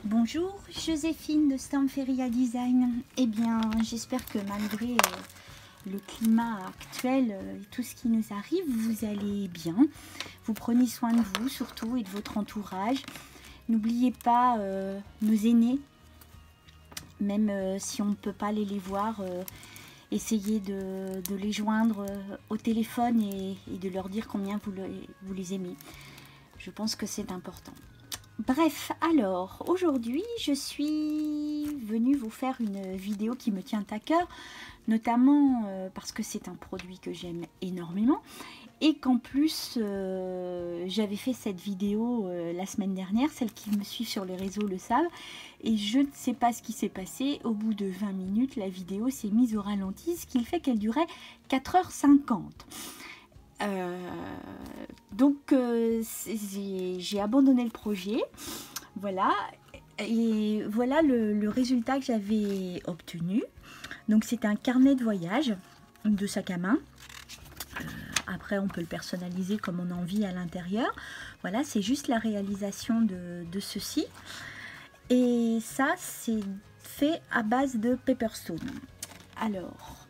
Bonjour, Joséphine de Stamferia Design. Eh bien, j'espère que malgré le climat actuel et tout ce qui nous arrive, vous allez bien. Vous prenez soin de vous surtout et de votre entourage. N'oubliez pas nos aînés, même si on ne peut pas aller les voir, essayez de les joindre au téléphone et de leur dire combien vous les aimez. Je pense que c'est important. Bref, alors, aujourd'hui, je suis venue vous faire une vidéo qui me tient à cœur, notamment parce que c'est un produit que j'aime énormément et qu'en plus, j'avais fait cette vidéo la semaine dernière, celles qui me suivent sur les réseaux le savent, et je ne sais pas ce qui s'est passé, au bout de 20 minutes, la vidéo s'est mise au ralenti, ce qui fait qu'elle durait 4h50. Donc j'ai abandonné le projet, voilà, et voilà le résultat que j'avais obtenu. Donc c'est un carnet de voyage de sac à main. Après on peut le personnaliser comme on a envie à l'intérieur. Voilà, c'est juste la réalisation de ceci, et ça c'est fait à base de Paperstone. Alors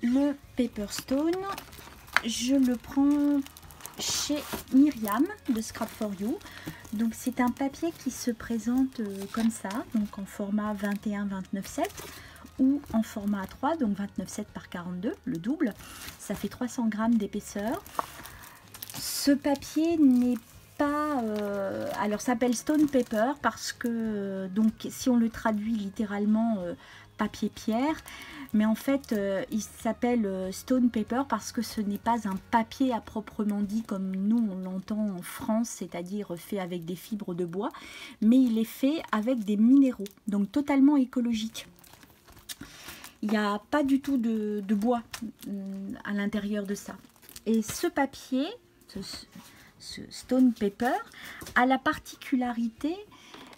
le Paperstone, je le prends chez Myriam de Scrap for You. Donc c'est un papier qui se présente comme ça, donc en format 21-29-7 ou en format A3, donc 29-7 par 42, le double. Ça fait 300 grammes d'épaisseur. Ce papier n'est pas... alors ça s'appelle Stone Paper parce que, donc si on le traduit littéralement, papier pierre, mais en fait il s'appelle Stone Paper parce que ce n'est pas un papier à proprement dit comme nous on l'entend en France, c'est-à-dire fait avec des fibres de bois, mais il est fait avec des minéraux, donc totalement écologique. Il n'y a pas du tout de bois à l'intérieur de ça. Et ce papier, ce Stone Paper, a la particularité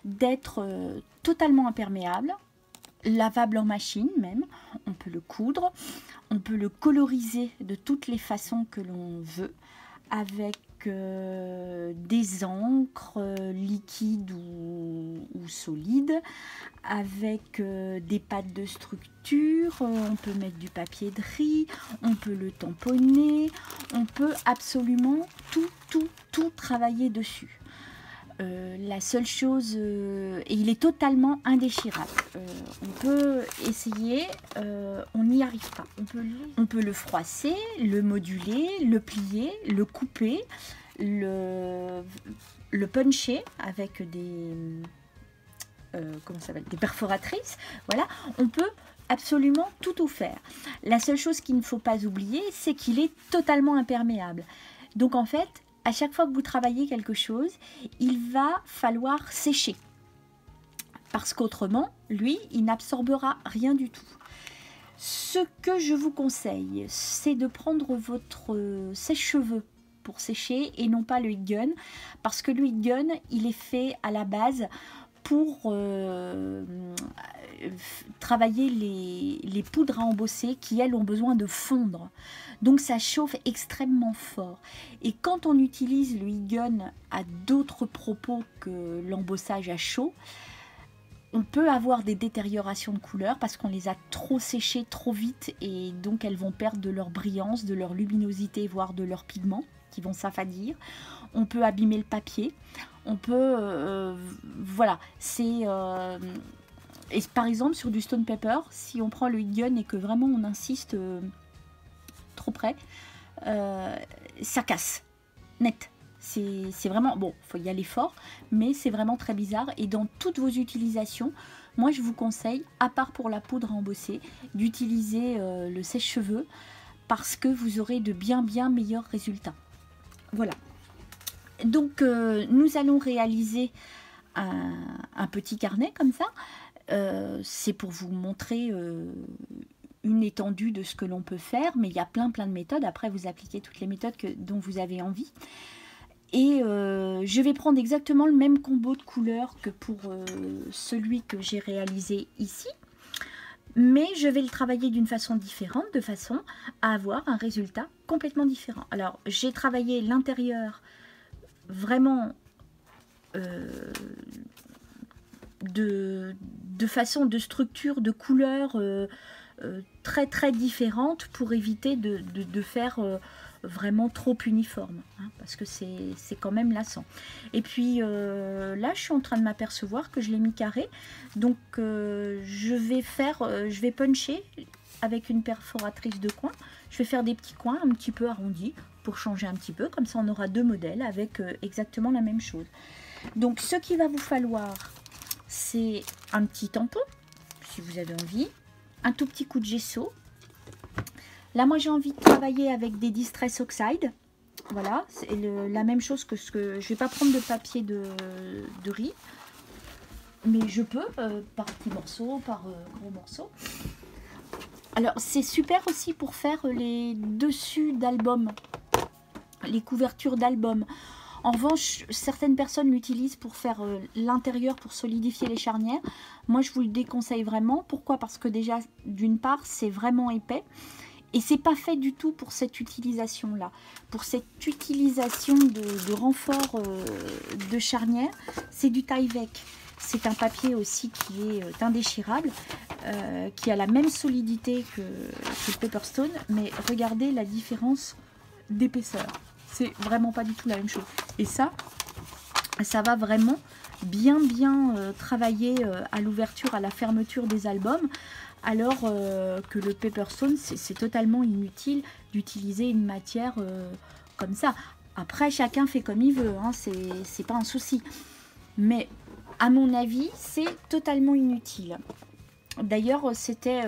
d'être totalement imperméable, lavable en machine même, on peut le coudre, on peut le coloriser de toutes les façons que l'on veut, avec des encres liquides ou solides, avec des pattes de structure, on peut mettre du papier de riz, on peut le tamponner, on peut absolument tout travailler dessus. La seule chose, et il est totalement indéchirable, on peut essayer, on n'y arrive pas. On peut le froisser, le moduler, le plier, le couper, le puncher avec des, comment ça s'appelle, des perforatrices. Voilà, on peut absolument tout faire. La seule chose qu'il ne faut pas oublier, c'est qu'il est totalement imperméable. Donc en fait, à chaque fois que vous travaillez quelque chose, il va falloir sécher. Parce qu'autrement, lui, il n'absorbera rien du tout. Ce que je vous conseille, c'est de prendre votre sèche-cheveux pour sécher et non pas le heat gun. Parce que le heat gun, il est fait à la base pour travailler les poudres à embosser qui, elles, ont besoin de fondre. Donc ça chauffe extrêmement fort. Et quand on utilise le heat gun à d'autres propos que l'embossage à chaud, on peut avoir des détériorations de couleurs parce qu'on les a trop séchées trop vite et donc elles vont perdre de leur brillance, de leur luminosité, voire de leurs pigments qui vont s'affadir. On peut abîmer le papier. On peut... voilà, c'est... et par exemple, sur du Stone Paper, si on prend le heat gun et que vraiment on insiste trop près, ça casse, net. C'est vraiment, bon, il faut y aller fort, mais c'est vraiment très bizarre. Et dans toutes vos utilisations, moi je vous conseille, à part pour la poudre à embosser, d'utiliser le sèche-cheveux parce que vous aurez de bien meilleurs résultats. Voilà. Donc nous allons réaliser un petit carnet comme ça. C'est pour vous montrer une étendue de ce que l'on peut faire, mais il y a plein de méthodes. Après, vous appliquez toutes les méthodes dont vous avez envie. Et je vais prendre exactement le même combo de couleurs que pour celui que j'ai réalisé ici. Mais je vais le travailler d'une façon différente, de façon à avoir un résultat complètement différent. Alors, j'ai travaillé l'intérieur vraiment de façon, de structure, de couleur très très différentes pour éviter de faire vraiment trop uniforme, hein, parce que c'est quand même lassant. Et puis là je suis en train de m'apercevoir que je l'ai mis carré, donc je vais puncher avec une perforatrice de coin. Je vais faire des petits coins un petit peu arrondis pour changer un petit peu, comme ça on aura deux modèles avec exactement la même chose. Donc ce qu'il va vous falloir, c'est un petit tampon si vous avez envie, un tout petit coup de gesso. Là moi j'ai envie de travailler avec des Distress Oxide. Voilà, c'est la même chose que ce que... Je vais pas prendre de papier de riz, mais je peux par petits morceaux, par gros morceaux. Alors c'est super aussi pour faire les dessus d'albums, les couvertures d'albums. En revanche, certaines personnes l'utilisent pour faire l'intérieur, pour solidifier les charnières. Moi, je vous le déconseille vraiment. Pourquoi? Parce que déjà, d'une part, c'est vraiment épais. Et c'est pas fait du tout pour cette utilisation-là. Pour cette utilisation de renfort de charnière, c'est du Tyvek. C'est un papier aussi qui est indéchirable, qui a la même solidité que le Pepperstone. Mais regardez la différence d'épaisseur. C'est vraiment pas du tout la même chose. Et ça va vraiment bien travailler à l'ouverture, à la fermeture des albums, alors que le Pepperstone, c'est totalement inutile d'utiliser une matière comme ça. Après, chacun fait comme il veut, hein, c'est pas un souci. Mais à mon avis, c'est totalement inutile. D'ailleurs, c'était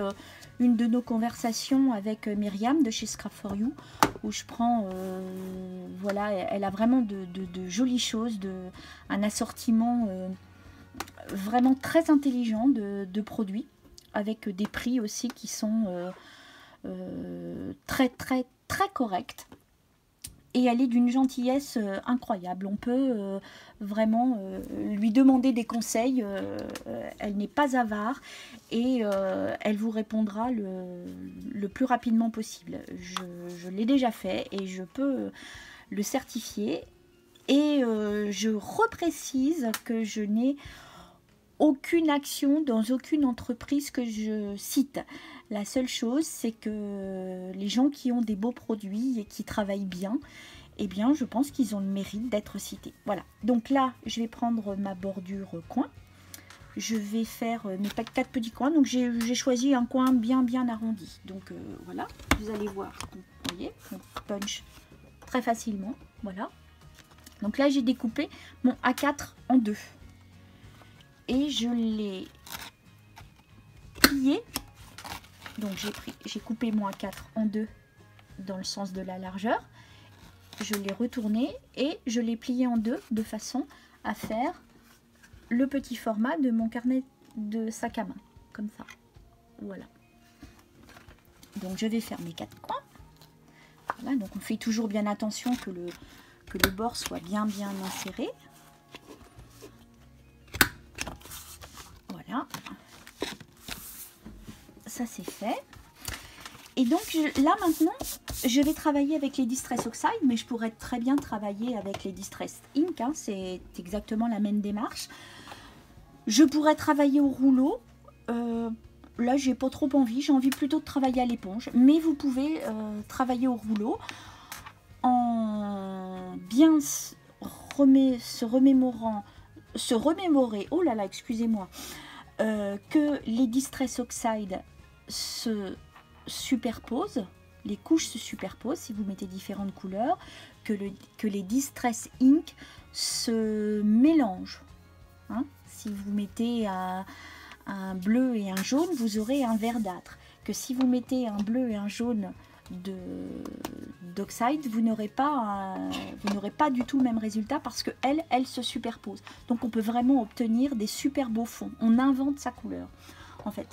une de nos conversations avec Myriam de chez Scrap for You, où je prends, voilà, elle a vraiment de jolies choses, un assortiment vraiment très intelligent de produits, avec des prix aussi qui sont très corrects. Et elle est d'une gentillesse incroyable. On peut vraiment lui demander des conseils. Elle n'est pas avare et elle vous répondra le plus rapidement possible. Je l'ai déjà fait et je peux le certifier. Et je reprécise que je n'ai aucune action dans aucune entreprise que je cite. La seule chose, c'est que les gens qui ont des beaux produits et qui travaillent bien, eh bien, je pense qu'ils ont le mérite d'être cités. Voilà. Donc là, je vais prendre ma bordure coin. Je vais faire mes 4 petits coins. Donc, j'ai choisi un coin bien arrondi. Donc, voilà. Vous allez voir. Vous voyez, on punch très facilement. Voilà. Donc là, j'ai découpé mon A4 en deux. Et je l'ai plié. Donc j'ai coupé mon A4 en deux dans le sens de la largeur. Je l'ai retourné et je l'ai plié en deux de façon à faire le petit format de mon carnet de sac à main. Comme ça. Voilà. Donc je vais faire mes 4 coins. Voilà, donc on fait toujours bien attention que le bord soit bien inséré. Voilà. Ça c'est fait. Et donc là maintenant, je vais travailler avec les Distress Oxide, mais je pourrais très bien travailler avec les Distress Ink. Hein, c'est exactement la même démarche. Je pourrais travailler au rouleau. Là, j'ai pas trop envie. J'ai envie plutôt de travailler à l'éponge. Mais vous pouvez travailler au rouleau en bien se remémorer. Oh là là, excusez-moi. Que les Distress Oxide se superposent, les couches se superposent si vous mettez différentes couleurs, que les Distress Ink se mélangent. Hein, si vous mettez un bleu et un jaune, vous aurez un verdâtre. Que si vous mettez un bleu et un jaune d'oxyde, vous n'aurez pas du tout le même résultat parce que elles se superposent. Donc on peut vraiment obtenir des super beaux fonds. On invente sa couleur en fait.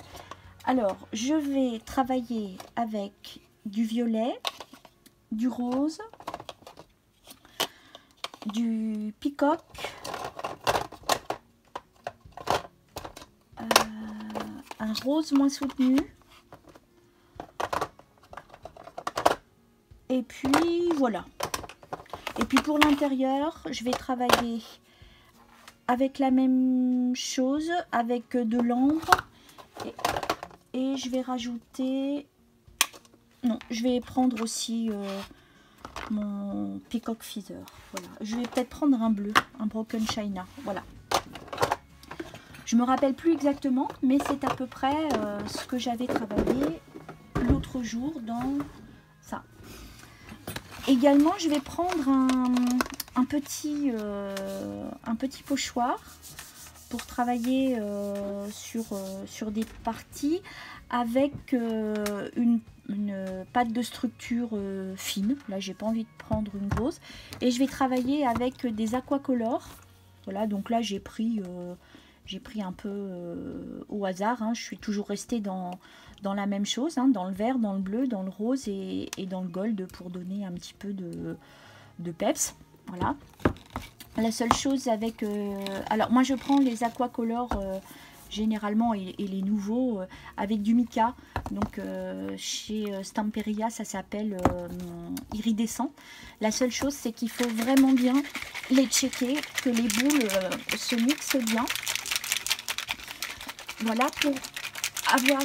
Alors je vais travailler avec du violet, du rose, du peacock, un rose moins soutenu. Et puis voilà. Et puis pour l'intérieur, je vais travailler avec la même même chose avec de l'ambre. Et je vais rajouter... Non, je vais prendre aussi mon Peacock Feather. Voilà. Je vais peut-être prendre un bleu, un Broken China. Voilà. Je me rappelle plus exactement, mais c'est à peu près ce que j'avais travaillé l'autre jour dans ça. Également, je vais prendre un petit pochoir pour travailler sur des parties avec une pâte de structure fine. Là, j'ai pas envie de prendre une grosse. Et je vais travailler avec des aquacolors. Voilà, donc là, j'ai pris un peu au hasard. Hein. Je suis toujours restée dans la même chose, hein, dans le vert, dans le bleu, dans le rose et dans le gold pour donner un petit peu de peps. Voilà. La seule chose avec... alors, moi, je prends les aquacolors généralement et les nouveaux avec du mica. Donc, chez Stamperia, ça s'appelle iridescent. La seule chose, c'est qu'il faut vraiment bien les checker, que les boules se mixent bien. Voilà, pour avoir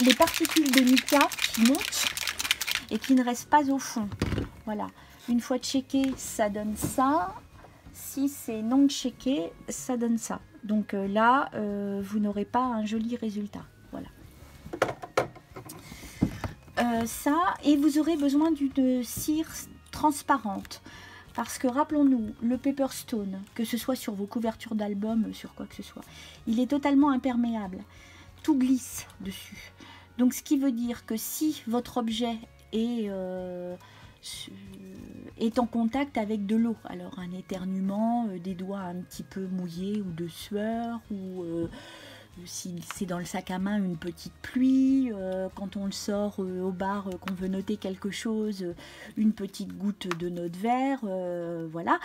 les particules de mica qui montent et qui ne restent pas au fond. Voilà. Une fois checké, ça donne ça. Si c'est non checké, ça donne ça. Donc là, vous n'aurez pas un joli résultat. Voilà. Ça, et vous aurez besoin d'une cire transparente. Parce que rappelons-nous, le Paperstone, que ce soit sur vos couvertures d'albums, sur quoi que ce soit, il est totalement imperméable. Tout glisse dessus. Donc ce qui veut dire que si votre objet est en contact avec de l'eau, alors un éternuement, des doigts un petit peu mouillés ou de sueur, ou si c'est dans le sac à main une petite pluie, quand on le sort au bar, qu'on veut noter quelque chose, une petite goutte de notre verre, voilà,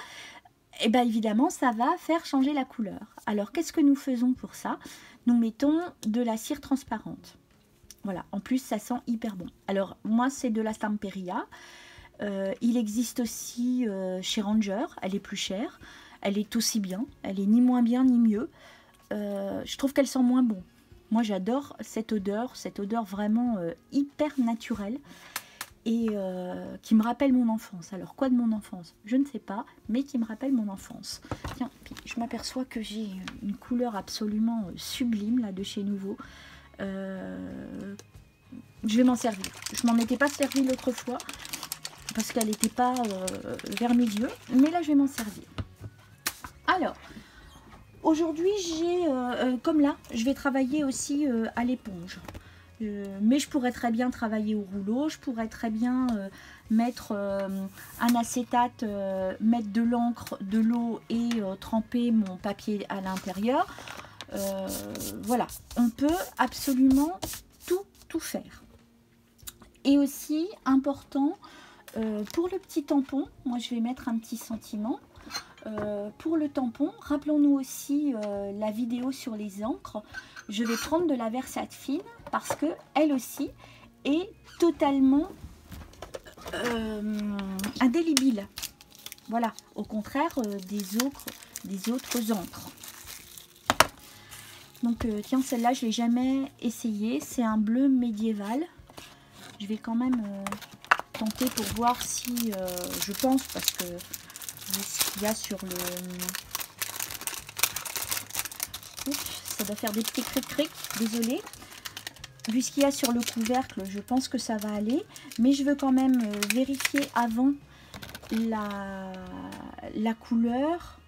et bien évidemment ça va faire changer la couleur. Alors qu'est-ce que nous faisons pour ça? Nous mettons de la cire transparente. Voilà, en plus ça sent hyper bon. Alors moi c'est de la Stamperia. Il existe aussi chez Ranger, elle est plus chère, elle est aussi bien, elle est ni moins bien ni mieux. Je trouve qu'elle sent moins bon. Moi j'adore cette odeur vraiment hyper naturelle et qui me rappelle mon enfance. Alors quoi de mon enfance? Je ne sais pas, mais qui me rappelle mon enfance. Tiens, je m'aperçois que j'ai une couleur absolument sublime là de chez Nouveau. Je vais m'en servir. Je m'en étais pas servi l'autre fois parce qu'elle n'était pas vers mes yeux, mais là je vais m'en servir. Alors, aujourd'hui j'ai, comme là, je vais travailler aussi à l'éponge. Mais je pourrais très bien travailler au rouleau, je pourrais très bien mettre un acétate, mettre de l'encre, de l'eau et tremper mon papier à l'intérieur. Voilà, on peut absolument tout faire. Et aussi, important, pour le petit tampon, moi je vais mettre un petit sentiment. Pour le tampon, rappelons-nous aussi la vidéo sur les encres. Je vais prendre de la Versate fine parce que elle aussi est totalement indélébile. Voilà, au contraire des autres encres. Donc tiens, celle-là je l'ai jamais essayée. C'est un bleu médiéval. Je vais quand même tenter pour voir si je pense, parce que ce qu'il y a sur le... Oups, ça doit faire des petits cric-cric, désolé. Vu ce qu'il y a sur le couvercle, je pense que ça va aller. Mais je veux quand même vérifier avant la couleur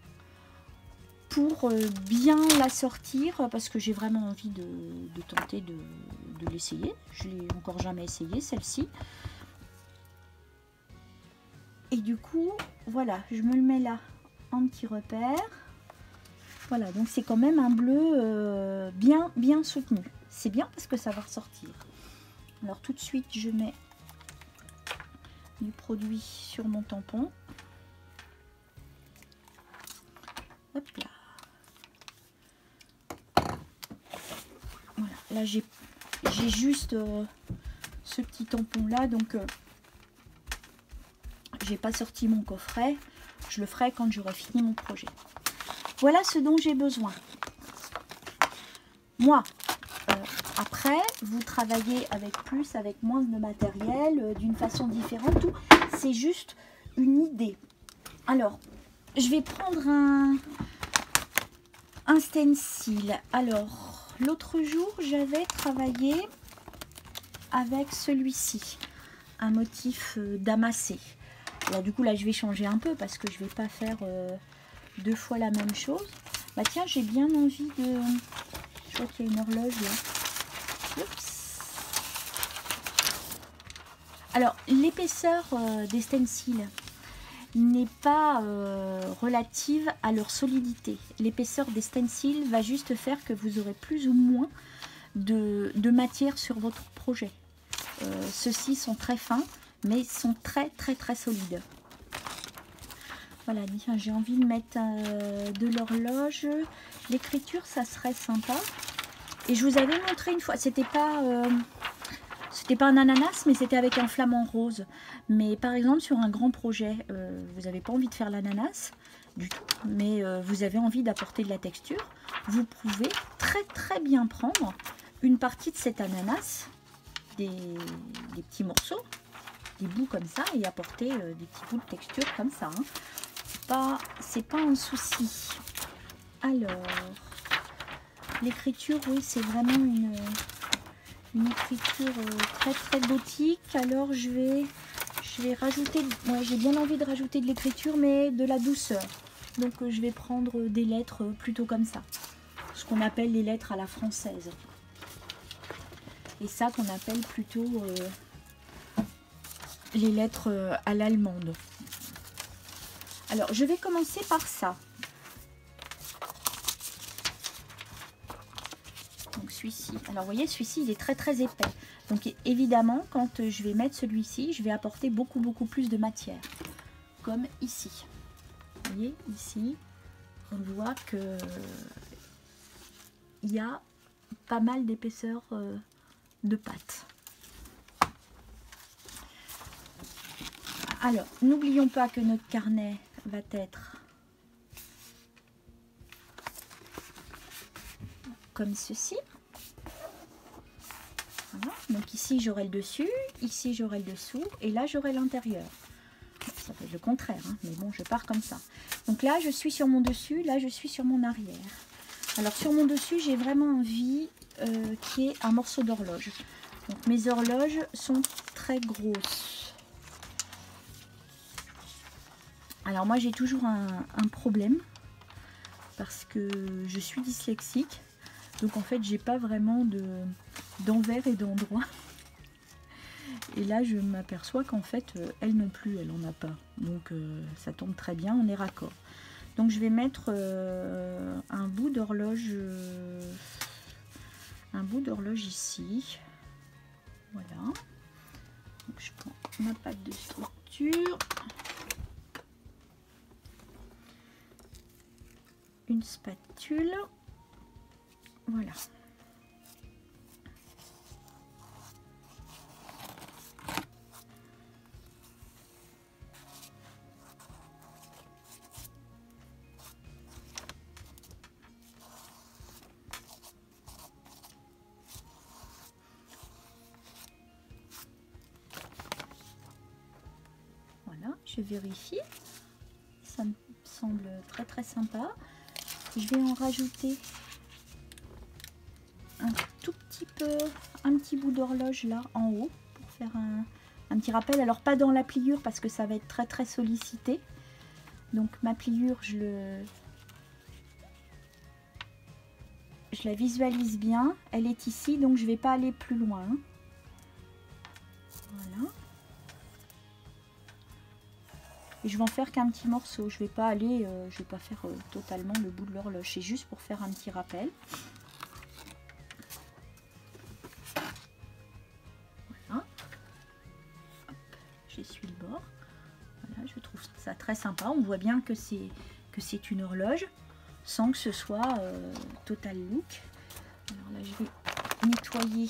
pour bien la sortir, parce que j'ai vraiment envie de tenter de l'essayer. Je l'ai encore jamais essayé, celle-ci. Et du coup, voilà, je me le mets là en petit repère. Voilà, donc c'est quand même un bleu bien soutenu. C'est bien parce que ça va ressortir. Alors tout de suite, je mets du produit sur mon tampon. Hop là. Voilà, là j'ai juste ce petit tampon là, donc j'ai pas sorti mon coffret. Je le ferai quand j'aurai fini mon projet. voilà ce dont j'ai besoin. Moi, après, vous travaillez avec plus, avec moins de matériel, d'une façon différente. Tout, c'est juste une idée. Alors, je vais prendre un stencil. Alors, l'autre jour, j'avais travaillé avec celui-ci, un motif damassé. Alors du coup, là, je vais changer un peu parce que je ne vais pas faire 2 fois la même chose. Bah tiens, j'ai bien envie de... Je vois qu'il y a une horloge là. Oups. Alors, l'épaisseur des stencils n'est pas relative à leur solidité. L'épaisseur des stencils va juste faire que vous aurez plus ou moins de matière sur votre projet. Ceux-ci sont très fins, mais sont très solides. Voilà, j'ai envie de mettre de l'horloge. L'écriture, ça serait sympa. Et je vous avais montré une fois, c'était pas un ananas, mais c'était avec un flamant rose. Mais par exemple, sur un grand projet, vous n'avez pas envie de faire l'ananas du tout, mais vous avez envie d'apporter de la texture, vous pouvez très bien prendre une partie de cet ananas, des petits morceaux, des bouts comme ça, et apporter des petits bouts de texture comme ça. Hein. C'est pas un souci. Alors, l'écriture, oui, c'est vraiment une écriture très gothique. Alors je vais rajouter, ouais, j'ai bien envie de rajouter de l'écriture, mais de la douceur. Donc je vais prendre des lettres plutôt comme ça, ce qu'on appelle les lettres à la française. Et ça qu'on appelle plutôt les lettres à l'allemande. Alors je vais commencer par ça. Donc celui-ci, alors vous voyez, celui-ci il est très épais. Donc évidemment, quand je vais mettre celui-ci, je vais apporter beaucoup plus de matière. Comme ici. Vous voyez, ici, on voit que il y a pas mal d'épaisseur de pâte. Alors, n'oublions pas que notre carnet va être comme ceci. Voilà. Donc ici j'aurai le dessus, ici j'aurai le dessous, et là j'aurai l'intérieur. Ça fait le contraire, hein, mais bon, je pars comme ça. Donc là je suis sur mon dessus, là je suis sur mon arrière. Alors sur mon dessus, j'ai vraiment envie qu'il y ait un morceau d'horloge. Donc mes horloges sont très grosses. Alors moi j'ai toujours un problème, parce que je suis dyslexique. Donc en fait j'ai pas vraiment d'envers et d'endroit. Et là je m'aperçois qu'en fait elle non plus, elle en a pas. Donc ça tombe très bien, on est raccord. Donc je vais mettre un bout d'horloge ici. Voilà. Donc je prends ma pâte de structure. Une spatule. Voilà. Voilà, je vérifie. Ça me semble très sympa. Je vais en rajouter un tout petit peu, un petit bout d'horloge là en haut pour faire un petit rappel. Alors pas dans la pliure parce que ça va être très sollicité. Donc ma pliure, je la visualise bien. Elle est ici, donc je vais pas aller plus loin. Voilà. Et je vais en faire qu'un petit morceau. Je vais pas aller, je vais pas faire totalement le bout de l'horloge. C'est juste pour faire un petit rappel. Voilà. J'essuie le bord. Voilà, je trouve ça très sympa. On voit bien que c'est une horloge sans que ce soit total look. Alors là, je vais nettoyer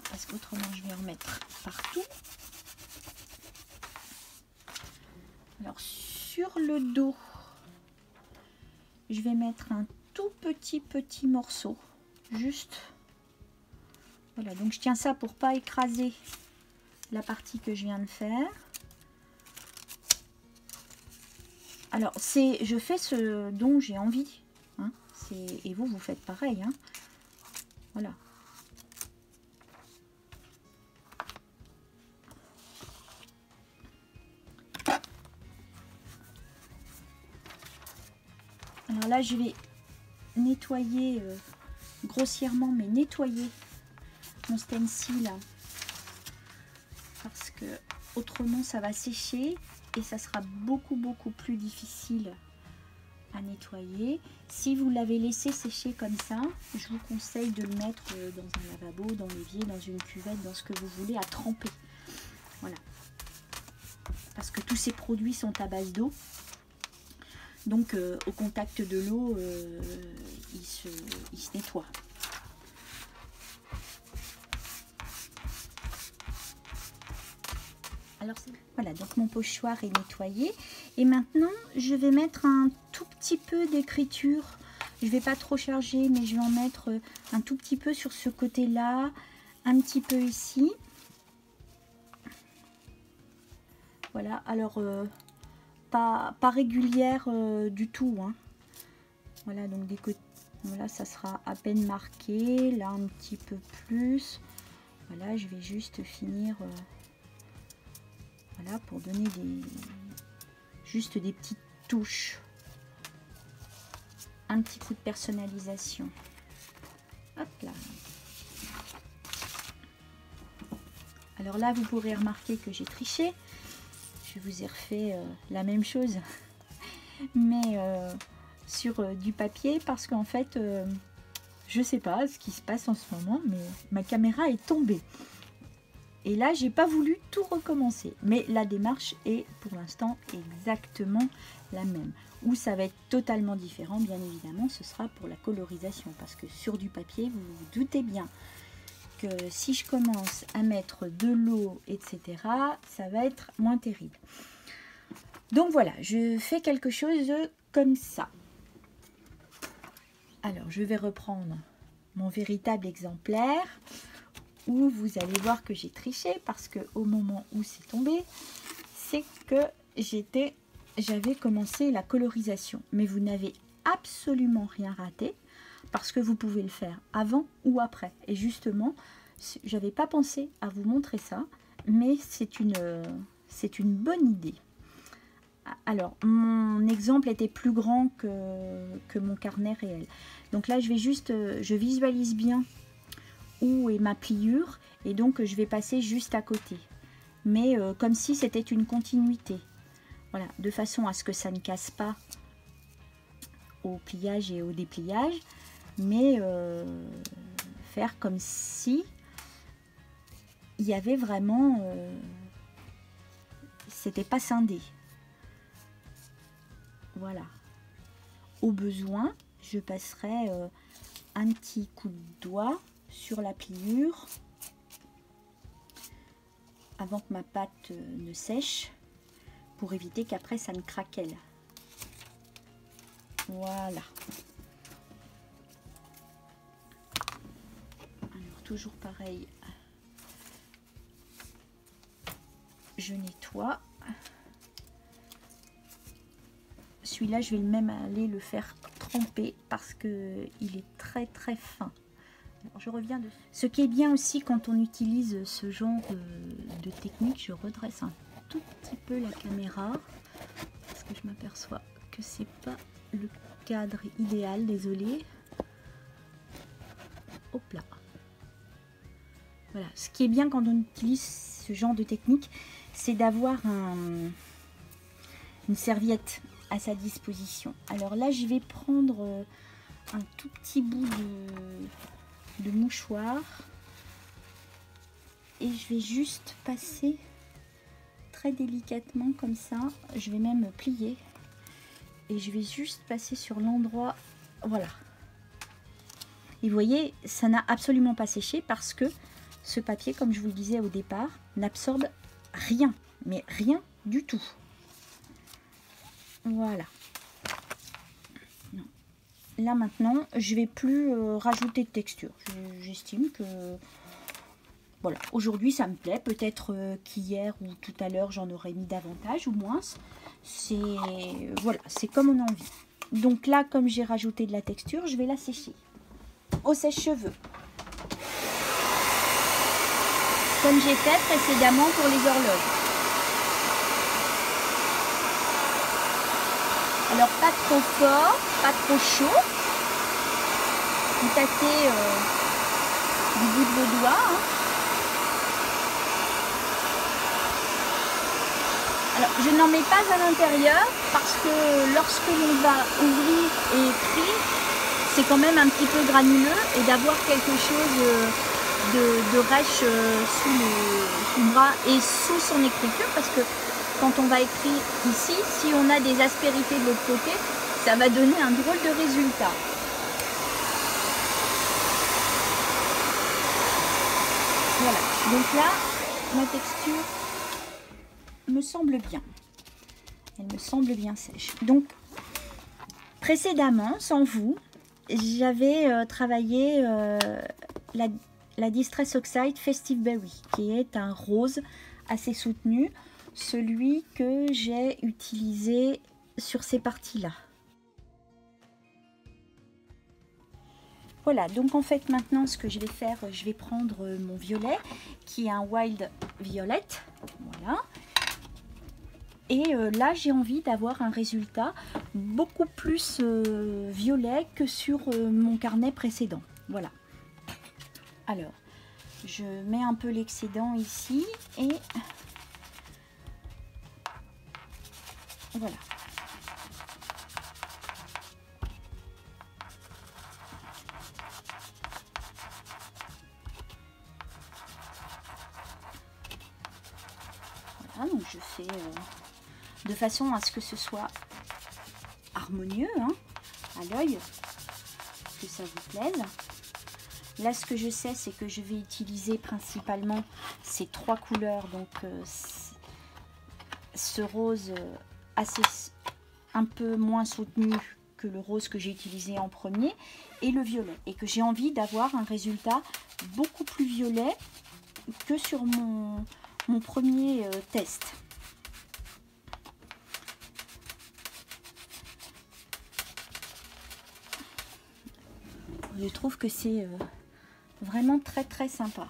parce qu'autrement, je vais en mettre partout. Alors sur le dos, je vais mettre un tout petit morceau. Juste. Voilà, donc je tiens ça pour pas écraser la partie que je viens de faire. Alors, je fais ce dont j'ai envie. Hein, et vous faites pareil. Hein, voilà. Alors là, je vais nettoyer grossièrement, mais nettoyer mon stencil parce que autrement ça va sécher et ça sera beaucoup plus difficile à nettoyer. Si vous l'avez laissé sécher comme ça, je vous conseille de le mettre dans un lavabo, dans l'évier, dans une cuvette, dans ce que vous voulez, à tremper. Voilà. Parce que tous ces produits sont à base d'eau. Donc au contact de l'eau, il se nettoie. Alors voilà, donc mon pochoir est nettoyé. Et maintenant, je vais mettre un tout petit peu d'écriture. Je ne vais pas trop charger, mais je vais en mettre un tout petit peu sur ce côté-là, un petit peu ici. Voilà, alors pas régulière du tout. Hein. Voilà, donc des côtés, voilà, ça sera à peine marqué. Là, un petit peu plus. Voilà, je vais juste finir. Voilà, pour donner juste des petites touches. Un petit coup de personnalisation. Hop là. Alors là, vous pourrez remarquer que j'ai triché. Je vous ai refait la même chose. Mais sur du papier. Parce qu'en fait, je sais pas ce qui se passe en ce moment. Mais ma caméra est tombée. Et là, j'ai pas voulu tout recommencer. Mais la démarche est pour l'instant exactement la même. Où ça va être totalement différent, bien évidemment, ce sera pour la colorisation. Parce que sur du papier, vous vous doutez bien que si je commence à mettre de l'eau, etc., ça va être moins terrible. Donc voilà, je fais quelque chose comme ça. Alors, je vais reprendre mon véritable exemplaire. Où vous allez voir que j'ai triché parce que au moment où c'est tombé, c'est que j'avais commencé la colorisation. Mais vous n'avez absolument rien raté parce que vous pouvez le faire avant ou après. Et justement, j'avais pas pensé à vous montrer ça, mais c'est une bonne idée. Alors, mon exemple était plus grand que mon carnet réel. Donc là, je visualise bien où est ma pliure et donc je vais passer juste à côté, mais comme si c'était une continuité, voilà, de façon à ce que ça ne casse pas au pliage et au dépliage, mais faire comme si il y avait vraiment c'était pas scindé. Voilà, au besoin je passerai un petit coup de doigt sur la pliure avant que ma pâte ne sèche pour éviter qu'après ça ne craquelle. Voilà. Alors toujours pareil, je nettoie. Celui-là, je vais même aller le faire tremper parce que il est très fin. Alors, je reviens dessus. Ce qui est bien aussi quand on utilise ce genre de technique, je redresse un tout petit peu la caméra parce que je m'aperçois que c'est pas le cadre idéal, désolé. Hop là. Voilà, ce qui est bien quand on utilise ce genre de technique, c'est d'avoir une serviette à sa disposition. Alors là, je vais prendre un tout petit bout de mouchoir et je vais juste passer très délicatement comme ça. Je vais même plier et je vais juste passer sur l'endroit, voilà. Et vous voyez, ça n'a absolument pas séché parce que ce papier, comme je vous le disais au départ, n'absorbe rien, mais rien du tout. Voilà. Non, là maintenant, je vais plus rajouter de texture. J'estime que voilà, aujourd'hui ça me plaît. Peut-être qu'hier ou tout à l'heure j'en aurais mis davantage ou moins. C'est voilà, c'est comme on a envie. Donc là, comme j'ai rajouté de la texture, je vais la sécher au sèche-cheveux. Comme j'ai fait précédemment pour les horloges. Alors pas trop fort, pas trop chaud. Vous tâtez du bout de vos doigts. Hein. Alors je n'en mets pas à l'intérieur parce que lorsque l'on va ouvrir et écrire, c'est quand même un petit peu granuleux et d'avoir quelque chose de rêche sous le bras et sous son écriture, parce que quand on va écrire ici, si on a des aspérités de l'autre côté, ça va donner un drôle de résultat. Voilà, donc là, ma texture me semble bien. Elle me semble bien sèche. Donc, précédemment, sans vous, j'avais travaillé la Distress Oxide Festive Berry, qui est un rose assez soutenu, celui que j'ai utilisé sur ces parties-là. Voilà, donc en fait maintenant ce que je vais faire, je vais prendre mon violet, qui est un Wild Violet, voilà. Et là j'ai envie d'avoir un résultat beaucoup plus violet que sur mon carnet précédent, voilà. Alors, je mets un peu l'excédent ici et voilà. Voilà, donc je fais de façon à ce que ce soit harmonieux hein, à l'œil, que ça vous plaise. Là, ce que je sais, c'est que je vais utiliser principalement ces trois couleurs, donc ce rose assez un peu moins soutenu que le rose que j'ai utilisé en premier, et le violet, et que j'ai envie d'avoir un résultat beaucoup plus violet que sur mon premier test. Je trouve que c'est vraiment très très sympa.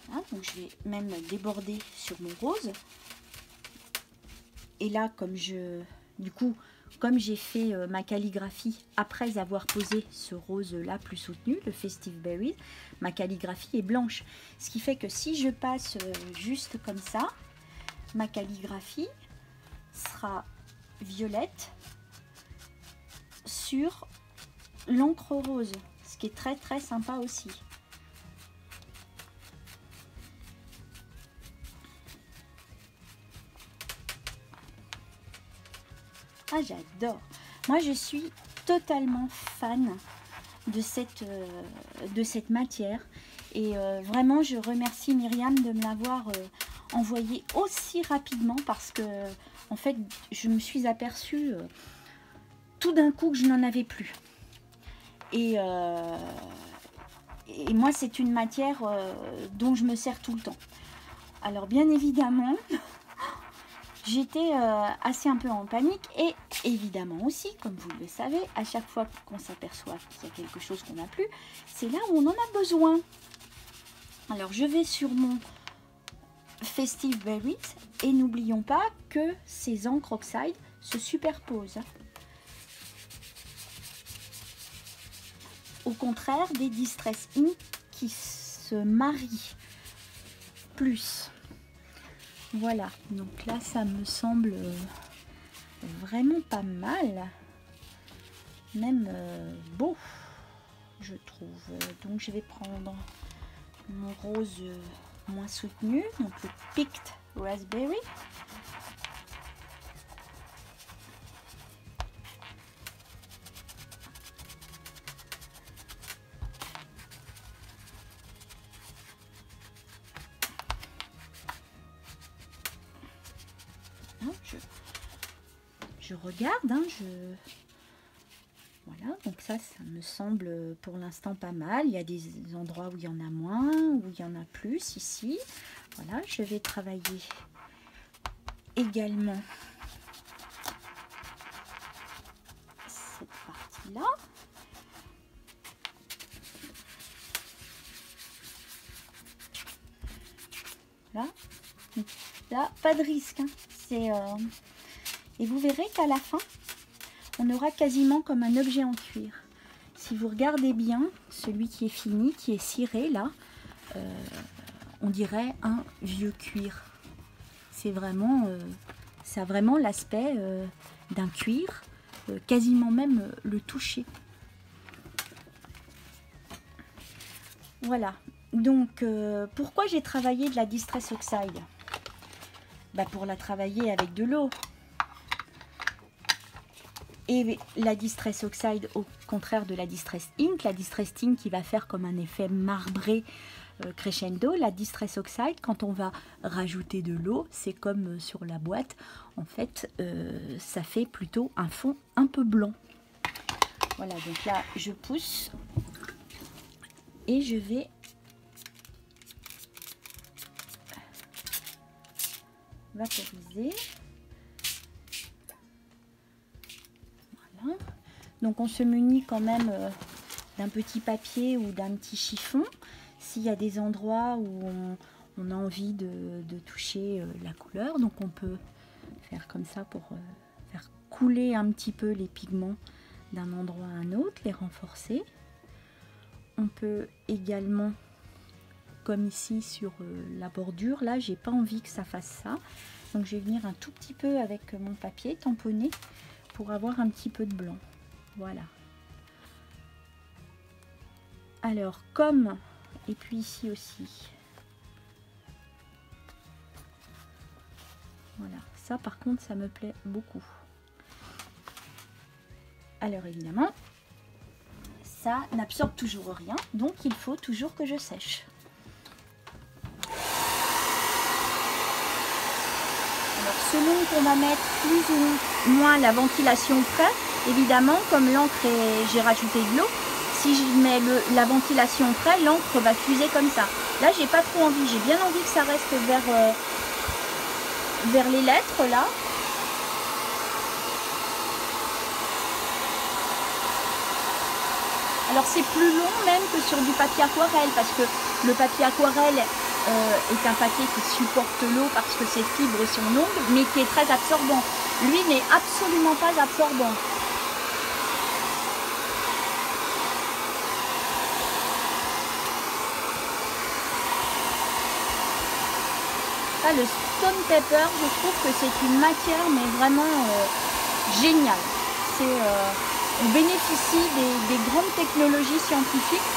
Voilà, donc je vais même déborder sur mon rose. Et là, comme comme j'ai fait ma calligraphie après avoir posé ce rose là plus soutenu, le Festive Berry, ma calligraphie est blanche. Ce qui fait que si je passe juste comme ça, ma calligraphie sera violette sur l'encre rose, ce qui est très très sympa aussi. Ah, j'adore. Moi je suis totalement fan de cette matière et vraiment je remercie Myriam de me l'avoir envoyé aussi rapidement, parce que en fait je me suis aperçue tout d'un coup que je n'en avais plus. Et moi, c'est une matière dont je me sers tout le temps. Alors, bien évidemment, j'étais assez un peu en panique. Et évidemment aussi, comme vous le savez, à chaque fois qu'on s'aperçoit qu'il y a quelque chose qu'on n'a plus, c'est là où on en a besoin. Alors, je vais sur mon Festive Berries et n'oublions pas que ces encres oxyde se superposent. Au contraire des Distress Ink qui se marient plus. Voilà, donc là ça me semble vraiment pas mal, même beau je trouve. Donc je vais prendre mon rose moins soutenu, donc le Picked Raspberry. Je je regarde, hein, voilà, donc ça me semble pour l'instant pas mal. Il y a des endroits où il y en a moins, où il y en a plus ici. Voilà, je vais travailler également cette partie-là. Là, là, pas de risque, hein. Et vous verrez qu'à la fin, on aura quasiment comme un objet en cuir. Si vous regardez bien, celui qui est fini, qui est ciré là, on dirait un vieux cuir. C'est vraiment, ça a vraiment l'aspect d'un cuir, quasiment même le toucher. Voilà. Donc, pourquoi j'ai travaillé de la Distress Oxide? Bah, pour la travailler avec de l'eau. Et la Distress Oxide, au contraire de la Distress Ink, qui va faire comme un effet marbré crescendo, la Distress Oxide, quand on va rajouter de l'eau, c'est comme sur la boîte, en fait, ça fait plutôt un fond un peu blanc. Voilà, donc là, je pousse et je vais vaporiser. Voilà. Donc on se munit quand même d'un petit papier ou d'un petit chiffon. S'il y a des endroits où on a envie de toucher la couleur, donc on peut faire comme ça pour faire couler un petit peu les pigments d'un endroit à un autre, les renforcer. On peut également, comme ici sur la bordure, là j'ai pas envie que ça fasse ça, donc je vais venir un tout petit peu avec mon papier tamponné pour avoir un petit peu de blanc. Voilà. Alors comme, et puis ici aussi, voilà, ça par contre ça me plaît beaucoup. Alors évidemment ça n'absorbe toujours rien, donc il faut toujours que je sèche. Alors selon qu'on va mettre plus ou moins la ventilation près, évidemment comme l'encre j'ai rajouté de l'eau, si je mets la ventilation près, l'encre va fuser comme ça. Là j'ai pas trop envie, j'ai bien envie que ça reste vers les lettres là. Alors c'est plus long même que sur du papier aquarelle, parce que le papier aquarelle est un papier qui supporte l'eau parce que ses fibres sont longues, mais qui est très absorbant. Lui n'est absolument pas absorbant. Là, le Stone Paper, je trouve que c'est une matière mais vraiment géniale. On bénéficie des grandes technologies scientifiques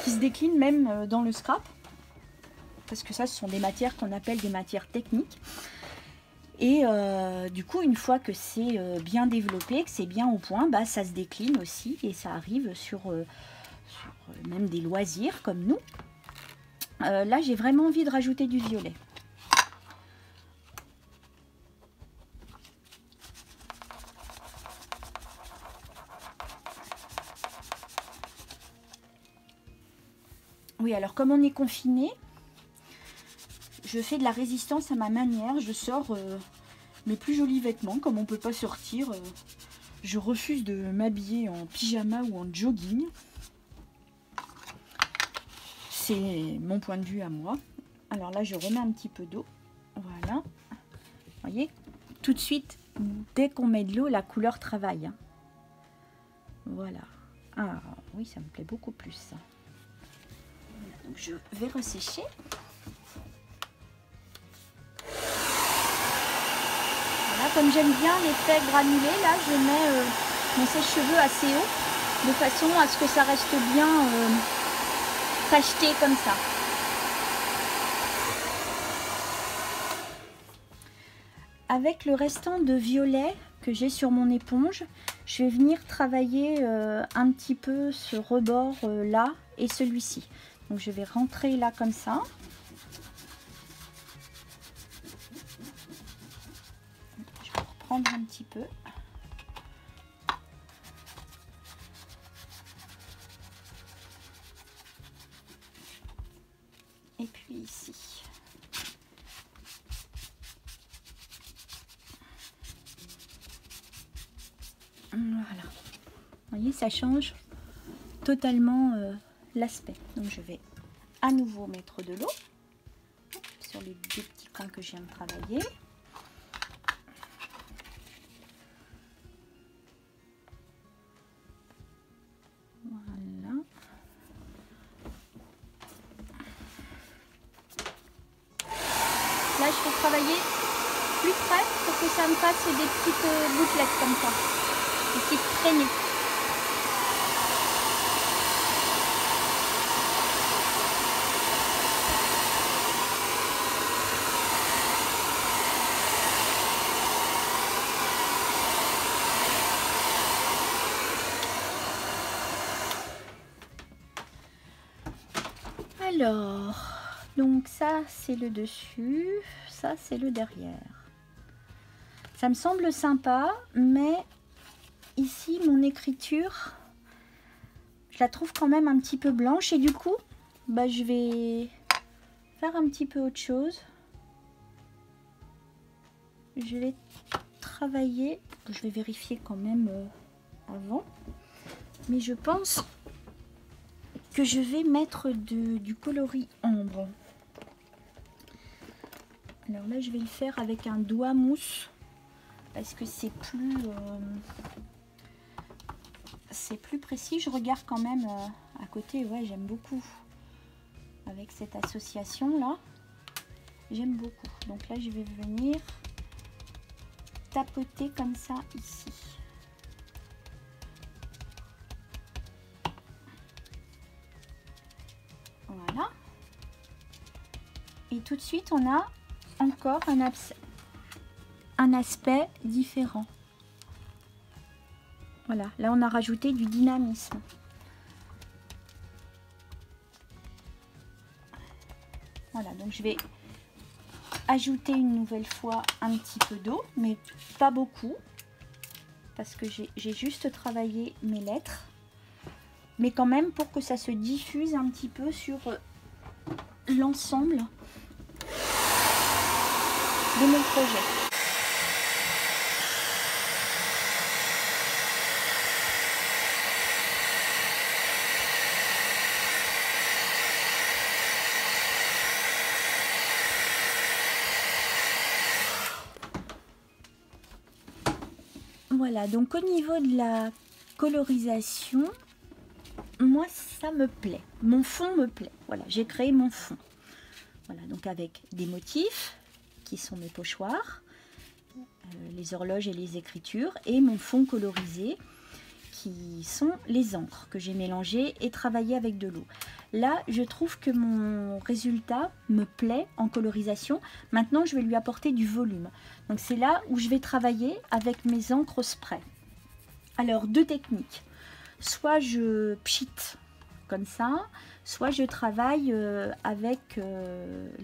qui se déclinent même dans le scrap. Parce que ça, ce sont des matières qu'on appelle des matières techniques. Et du coup, une fois que c'est bien développé, que c'est bien au point, bah, ça se décline aussi. Et ça arrive sur même des loisirs comme nous. Là, j'ai vraiment envie de rajouter du violet. Oui, alors comme on est confiné, je fais de la résistance à ma manière. Je sors mes plus jolis vêtements. Comme on ne peut pas sortir, je refuse de m'habiller en pyjama ou en jogging. C'est mon point de vue à moi. Alors là, je remets un petit peu d'eau. Voilà. Vous voyez, tout de suite, dès qu'on met de l'eau, la couleur travaille. Hein. Voilà. Ah oui, ça me plaît beaucoup plus ça. Donc je vais ressécher. Voilà, comme j'aime bien l'effet granulé, là je mets mon sèche-cheveux assez haut, de façon à ce que ça reste bien tacheté comme ça. Avec le restant de violet que j'ai sur mon éponge, je vais venir travailler un petit peu ce rebord là et celui-ci. Donc je vais rentrer là comme ça. Je prendre un petit peu. Et puis ici. Voilà. Vous voyez, ça change totalement l'aspect. Donc je vais à nouveau mettre de l'eau sur les deux petits coins que je viens de travailler. Voilà. Là, je vais travailler plus près pour que ça me fasse des petites bouclettes comme ça, des petites traînées. Alors, donc ça c'est le dessus, ça c'est le derrière. Ça me semble sympa, mais ici mon écriture, je la trouve quand même un petit peu blanche et du coup, bah, je vais faire un petit peu autre chose. Je vais travailler, je vais vérifier quand même avant, mais je pense que je vais mettre du coloris ambre. Alors là, je vais le faire avec un doigt mousse parce que c'est plus précis. Je regarde quand même à côté. Ouais, j'aime beaucoup avec cette association là. J'aime beaucoup. Donc là, je vais venir tapoter comme ça ici. Voilà. Et tout de suite, on a encore un aspect différent. Voilà, là on a rajouté du dynamisme. Voilà, donc je vais ajouter une nouvelle fois un petit peu d'eau, mais pas beaucoup, parce que j'ai juste travaillé mes lettres, mais quand même pour que ça se diffuse un petit peu sur l'ensemble de mon projet. Voilà, donc au niveau de la colorisation, moi ça me plaît, mon fond me plaît. Voilà, j'ai créé mon fond. Voilà, donc avec des motifs qui sont mes pochoirs, les horloges et les écritures, et mon fond colorisé qui sont les encres que j'ai mélangées et travaillées avec de l'eau. Là, je trouve que mon résultat me plaît en colorisation. Maintenant, je vais lui apporter du volume. Donc c'est là où je vais travailler avec mes encres spray. Alors, deux techniques. Soit je pchite comme ça, soit je travaille avec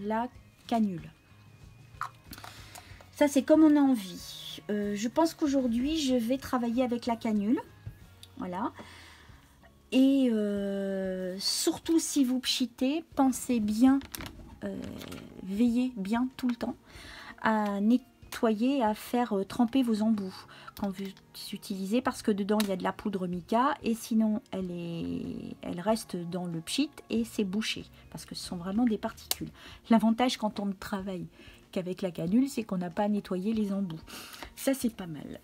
la canule. Ça, c'est comme on a envie. Je pense qu'aujourd'hui, je vais travailler avec la canule. Voilà. Et surtout, si vous pchitez, pensez bien, veillez bien tout le temps à nettoyer, à faire tremper vos embouts quand vous utilisez, parce que dedans, il y a de la poudre mica et sinon, elle reste dans le pchit et c'est bouché, parce que ce sont vraiment des particules. L'avantage quand on ne travaille qu'avec la canule, c'est qu'on n'a pas à nettoyer les embouts. Ça, c'est pas mal.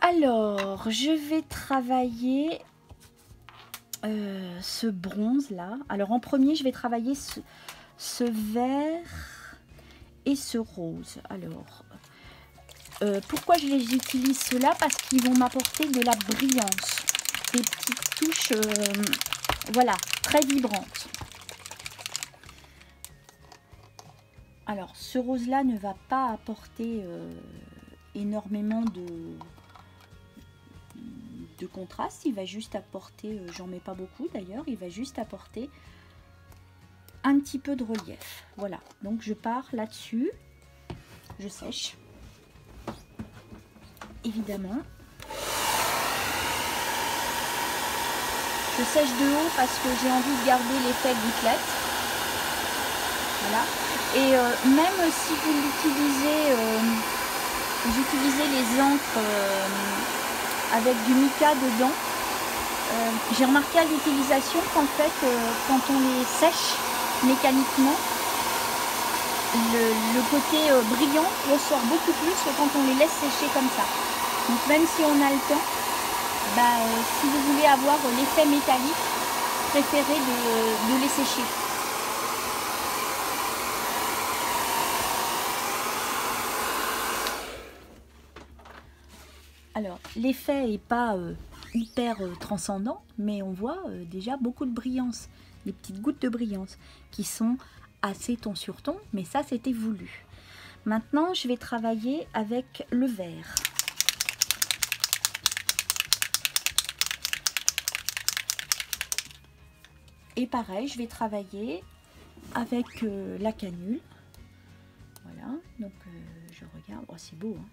Alors, je vais travailler ce bronze là. Alors, en premier, je vais travailler ce vert et ce rose. Alors, pourquoi je les utilise ceux-là? Parce qu'ils vont m'apporter de la brillance, des petites touches, voilà, très vibrantes. Alors, ce rose-là ne va pas apporter énormément de contraste. Il va juste apporter, j'en mets pas beaucoup d'ailleurs, il va juste apporter un petit peu de relief. Voilà, donc je pars là-dessus, je sèche. évidemment. Je sèche de haut parce que j'ai envie de garder l'effet gouttelette. Voilà. Et même si vous l'utilisez, vous utilisez les encres avec du mica dedans, j'ai remarqué à l'utilisation qu'en fait, quand on les sèche mécaniquement, le côté brillant ressort beaucoup plus que quand on les laisse sécher comme ça. Donc même si on a le temps, si vous voulez avoir l'effet métallique, préférez de les sécher. Alors l'effet n'est pas hyper transcendant, mais on voit déjà beaucoup de brillance, des petites gouttes de brillance qui sont assez ton sur ton, mais ça c'était voulu. Maintenant je vais travailler avec le vert. Et pareil, je vais travailler avec la canule. Voilà, donc je regarde, oh, c'est beau, hein.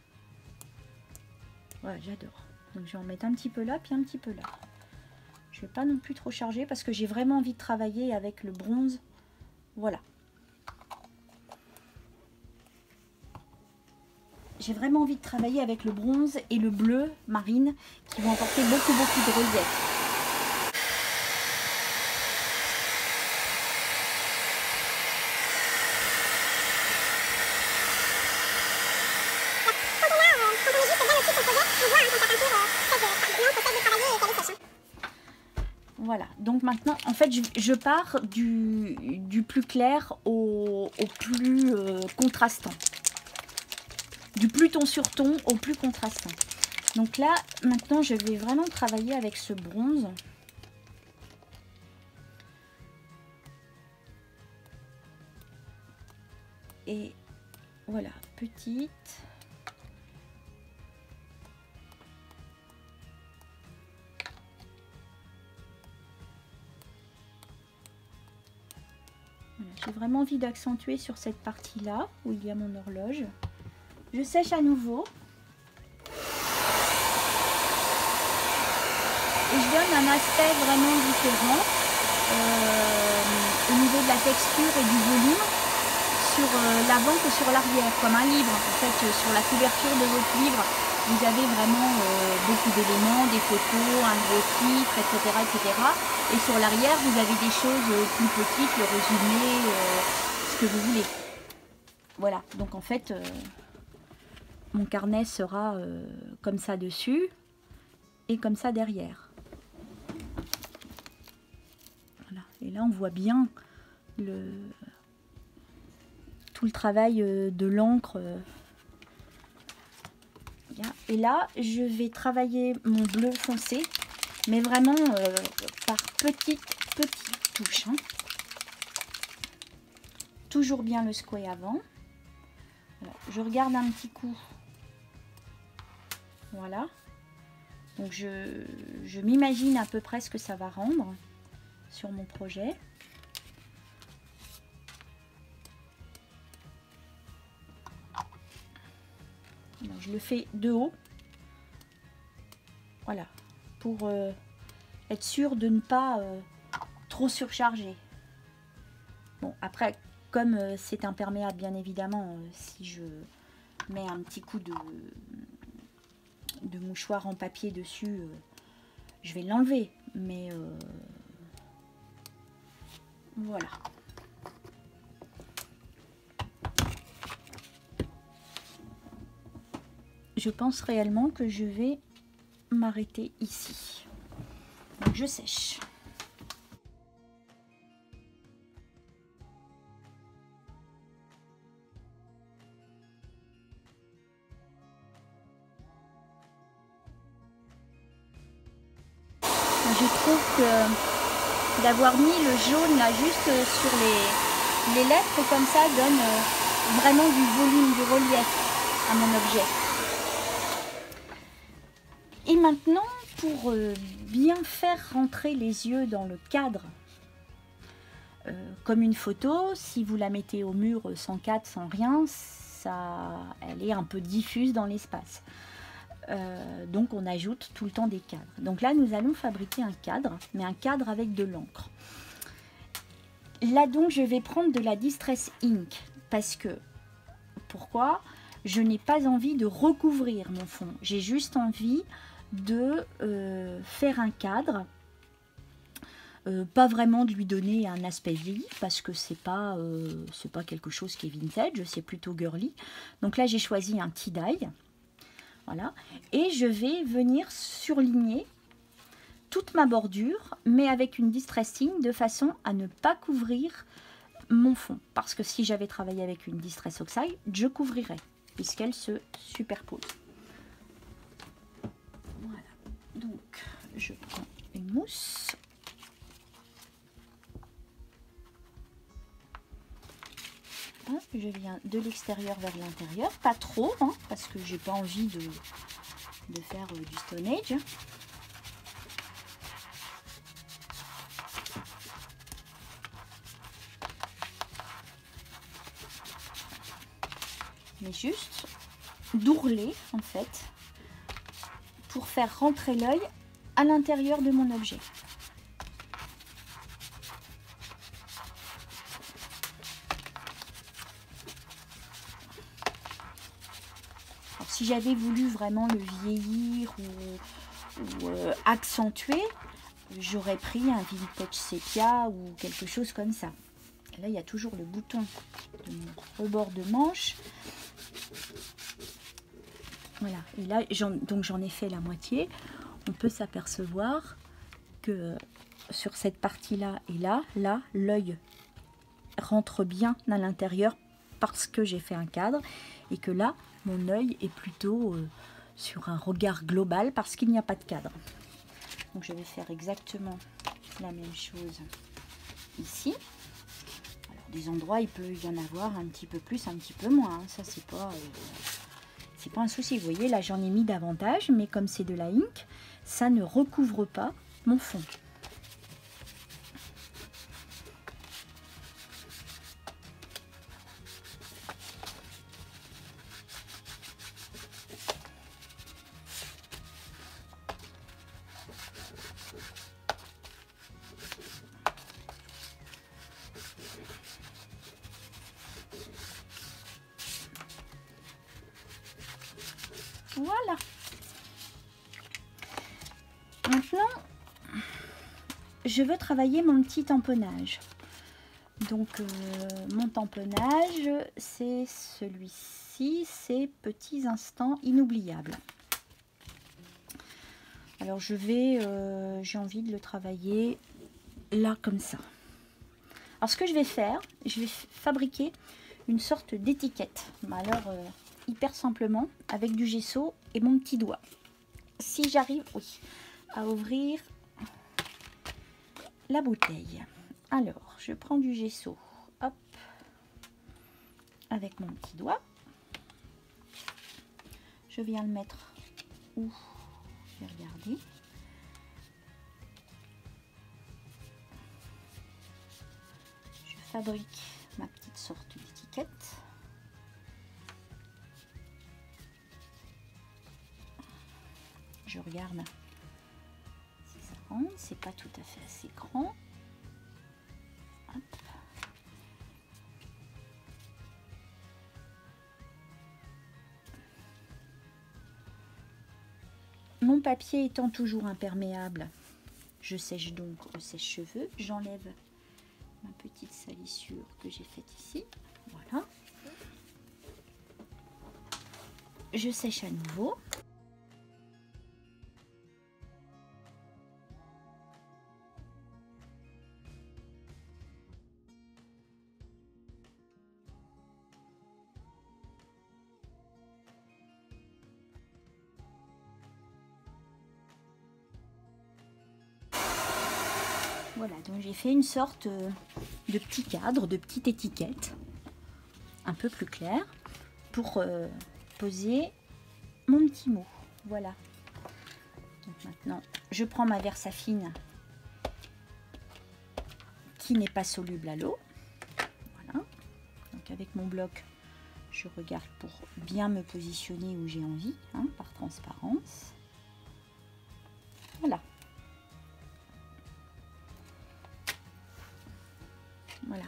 Ouais, j'adore. Donc je vais en mettre un petit peu là, puis un petit peu là. Je vais pas non plus trop charger parce que j'ai vraiment envie de travailler avec le bronze. Voilà. J'ai vraiment envie de travailler avec le bronze et le bleu marine qui vont apporter beaucoup de relief. Voilà, donc maintenant, en fait, je pars du plus clair au plus contrastant. Du plus ton sur ton au plus contrastant. Donc là, maintenant, je vais vraiment travailler avec ce bronze. Et voilà, petite. J'ai vraiment envie d'accentuer sur cette partie-là, où il y a mon horloge. Je sèche à nouveau. Et je donne un aspect vraiment différent au niveau de la texture et du volume sur l'avant que sur l'arrière, comme un livre. En fait, sur la couverture de votre livre, vous avez vraiment beaucoup d'éléments, des photos, un gros titre, etc., etc. Et sur l'arrière, vous avez des choses plus petites, le résumé, ce que vous voulez. Voilà, donc en fait, mon carnet sera comme ça dessus et comme ça derrière. Voilà. Et là, on voit bien tout le travail de l'encre. Et là, je vais travailler mon bleu foncé, mais vraiment par petites touches. Hein. Toujours bien le square avant. Alors, je regarde un petit coup. Voilà. Donc je m'imagine à peu près ce que ça va rendre sur mon projet. Alors, je le fais de haut. Voilà. Pour être sûr de ne pas trop surcharger. Bon, après, comme c'est imperméable, bien évidemment, si je mets un petit coup de mouchoir en papier dessus, je vais l'enlever. Mais voilà. Je pense réellement que je vais m'arrêter ici. Donc je sèche. Je trouve que d'avoir mis le jaune là juste sur les lettres comme ça donne vraiment du volume, du relief à mon objet. Et maintenant, pour bien faire rentrer les yeux dans le cadre, comme une photo, si vous la mettez au mur sans cadre, sans rien, elle est un peu diffuse dans l'espace. Donc on ajoute tout le temps des cadres. Donc là nous allons fabriquer un cadre, mais un cadre avec de l'encre. Là donc je vais prendre de la Distress Ink parce que, pourquoi? Je n'ai pas envie de recouvrir mon fond, j'ai juste envie de faire un cadre, pas vraiment de lui donner un aspect vieilli parce que c'est pas quelque chose qui est vintage, c'est plutôt girly. Donc là j'ai choisi un tie-dye, voilà, et je vais venir surligner toute ma bordure, mais avec une distressing de façon à ne pas couvrir mon fond, parce que si j'avais travaillé avec une Distress Oxide, je couvrirais, puisqu'elle se superpose. Voilà, donc je prends une mousse. Je viens de l'extérieur vers l'intérieur, pas trop, hein, parce que j'ai pas envie de faire du Stone Age. Mais juste d'ourler en fait pour faire rentrer l'œil à l'intérieur de mon objet. Alors, si j'avais voulu vraiment le vieillir ou accentuer, j'aurais pris un vintage sépia ou quelque chose comme ça. Et là il y a toujours le bouton de mon rebord de manche. Voilà, et là donc j'en ai fait la moitié. On peut s'apercevoir que sur cette partie là et là l'œil rentre bien à l'intérieur parce que j'ai fait un cadre, et que là mon œil est plutôt sur un regard global parce qu'il n'y a pas de cadre. Donc je vais faire exactement la même chose ici. Alors des endroits il peut y en avoir un petit peu plus, un petit peu moins, hein. Ça c'est pas un souci. Vous voyez là j'en ai mis davantage, mais comme c'est de la ink, ça ne recouvre pas mon fond. Voilà. Maintenant, je veux travailler mon petit tamponnage. Donc, mon tamponnage, c'est celui-ci, c'est Petits Instants Inoubliables. Alors, j'ai envie de le travailler là, comme ça. Alors, ce que je vais faire, je vais fabriquer une sorte d'étiquette. Alors, hyper simplement, avec du gesso et mon petit doigt. Si j'arrive, oui, à ouvrir la bouteille. Alors, je prends du gesso, hop, avec mon petit doigt. Je viens le mettre où? Je vais regarder. Je fabrique ma petite sorte d'étiquette. Je regarde si ça rentre, c'est pas tout à fait assez grand. Hop. Mon papier étant toujours imperméable, je sèche donc au sèche-cheveux. J'enlève ma petite salissure que j'ai faite ici. Voilà. Je sèche à nouveau. Voilà, donc j'ai fait une sorte de petit cadre, de petite étiquette, un peu plus clair, pour poser mon petit mot. Voilà. Donc maintenant, je prends ma Versafine qui n'est pas soluble à l'eau. Voilà. Donc avec mon bloc, je regarde pour bien me positionner où j'ai envie, hein, par transparence. Voilà. Voilà.